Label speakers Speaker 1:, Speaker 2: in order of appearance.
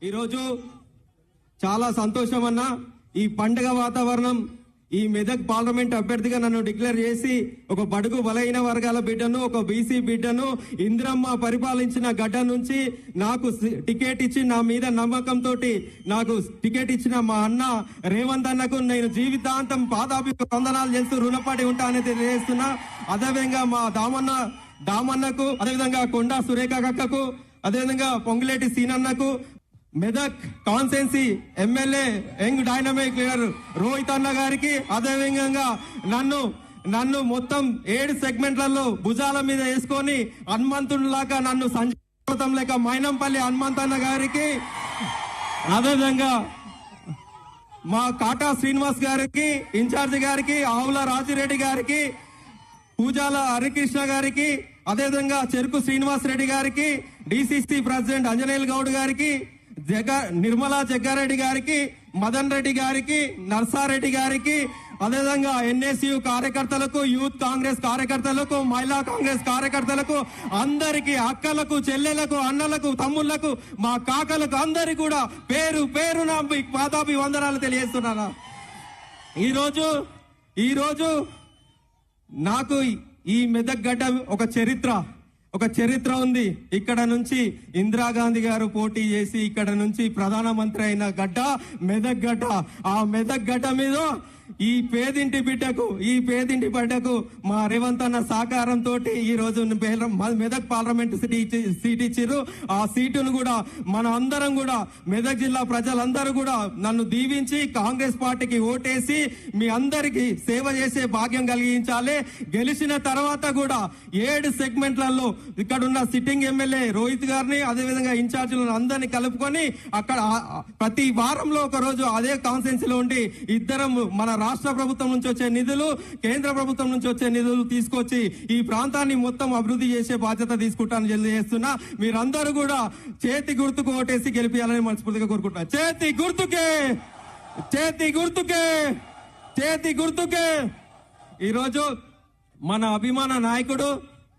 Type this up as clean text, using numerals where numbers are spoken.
Speaker 1: ఈరోజు చాలా సంతోషం అన్న. ఈ పండుగ వాతావరణం, ఈ మెదక్ పార్లమెంట్ అభ్యర్థిగా నన్ను డిక్లేర్ చేసి ఒక బడుగు బలహీన వర్గాల బిడ్డను, ఒక బీసీ బిడ్డను, ఇందిరమ్మ పరిపాలించిన గడ్డ నుంచి నాకు టికెట్ ఇచ్చి నా మీద నమ్మకంతో నాకు టికెట్ ఇచ్చిన మా అన్న రేవంత్ అన్నకు నేను జీవితాంతం పాదాభివందనాలు చేస్తూ రుణపడి ఉంటానని తెలియజేస్తున్నా. అదేవిధంగా మా దామన్నకు, అదేవిధంగా కొండా సురేఖ కక్కకు, అదేవిధంగా పొంగులేటి సీనన్నకు, Medak constituency MLA young dynamic leader Rohit అన్న గారికి, అదేవిధంగా నన్ను మొత్తం 7 సెగ్మెంట్లలో భుజాల మీద వేసుకొని హనుమంతుడిలాగా నన్ను సంజీతం లేక మైనంపల్లి హనుమంత్ అన్న గారికి, అదేవిధంగా మా కాటా శ్రీనివాస్ గారికి, ఇన్ఛార్జి గారికి, ఆవుల రాజిరెడ్డి గారికి, పూజాల హరికృష్ణ గారికి, అదేవిధంగా చెరుకు శ్రీనివాస్ రెడ్డి గారికి, డిసిసి ప్రెసిడెంట్ అంజనేయులు గౌడ్ గారికి, నిర్మలా జగ్గారెడ్డి గారికి, మదన్ రెడ్డి గారికి, నర్సారెడ్డి గారికి, అదేవిధంగా ఎన్ఎస్యు కార్యకర్తలకు, యూత్ కాంగ్రెస్ కార్యకర్తలకు, మహిళా కాంగ్రెస్ కార్యకర్తలకు, అందరికి, అక్కలకు, చెల్లెలకు, అన్నలకు, తమ్ముళ్లకు, మా కాకలకు అందరికి కూడా పేరు పేరున పాదాభివందనాలు తెలియజేస్తున్నాను. ఈరోజు నాకు ఈ మెదక్ గడ్డ ఒక చరిత్ర ఉంది. ఇక్కడ నుంచి ఇందిరాగాంధీ గారు పోటీ చేసి ఇక్కడ నుంచి ప్రధానమంత్రి అయిన గడ్డ మెదక్ గడ్డ. ఆ మెదక్ గడ్డ మీద ఈ పేదింటి బిడ్డకు మా రేవంత్ అన్న సహకారంతో ఈ రోజు మెదక్ పార్లమెంట్ సీట్ ఇచ్చిర్రు. ఆ సీటును కూడా మన అందరం కూడా, మెదక్ జిల్లా ప్రజలందరూ కూడా నన్ను దీవించి కాంగ్రెస్ పార్టీకి ఓటేసి మీ అందరికి సేవ చేసే భాగ్యం కలిగించాలి. గెలిచిన తర్వాత కూడా 7 సెగ్మెంట్లలో ఇక్కడున్న సిట్టింగ్ ఎమ్మెల్యే రోహిత్ గారిని, అదేవిధంగా ఇన్ఛార్జీలను అందరినీ కలుపుకొని అక్కడ ప్రతి వారంలో ఒక రోజు అదే కాన్స్టిట్యున్సీలో ఉండి ఇద్దరం మన రాష్ట్ర ప్రభుత్వం నుంచి వచ్చే నిధులు, కేంద్ర ప్రభుత్వం నుంచి వచ్చే నిధులు తీసుకొచ్చి ఈ ప్రాంతాన్ని మొత్తం అభివృద్ధి చేసే బాధ్యత తీసుకుంటానని తెలియజేస్తున్నా. మీరందరూ కూడా చేతి గుర్తుకు ఓటేసి గెలిపించాలని మనస్ఫూర్తిగా కోరుకుంటున్నా. చేతి గుర్తుకే. ఈరోజు మన అభిమాన నాయకుడు